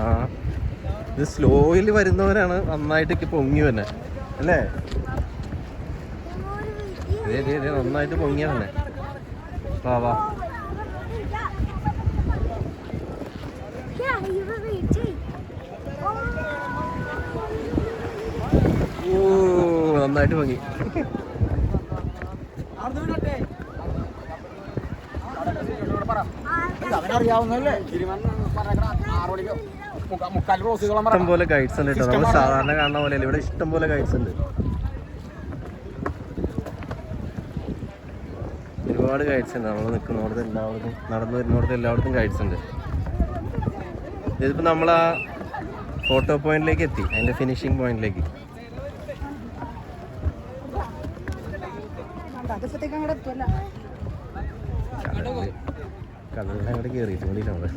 ആ ഇത് സ്ലോയിൽ വരുന്നവരാണ് നന്നായിട്ട് പൊങ്ങി തന്നെ അല്ലേ? നന്നായിട്ട് പൊങ്ങിയ തന്നെ. വാ വാ. ഓ നന്നായിട്ട് പൊങ്ങി. ഇഷ്ടം പോലെ ഗൈഡ്സ് ഉണ്ട് കേട്ടോ. നമ്മൾ സാധാരണ കാണുന്ന പോലെ ഇവിടെ ഇഷ്ടം പോലെ ഗൈഡ്സ് ഉണ്ട്. ഒരുപാട് ഗൈഡ്സ് ഉണ്ട്. നമ്മൾ നിൽക്കുന്നിടത്ത് എല്ലായിടത്തും, നടന്നു വരുന്നിടത്ത് എല്ലായിടത്തും ഗൈഡ്സ് ഉണ്ട്. ഇതിപ്പോ നമ്മൾ ആ ഫോട്ടോ പോയിന്റിലേക്ക് എത്തി, അതിന്റെ ഫിനിഷിംഗ് പോയിന്റിലേക്ക്. കടലിൽ അങ്ങോട്ട് കയറിയിട്ട് മതി.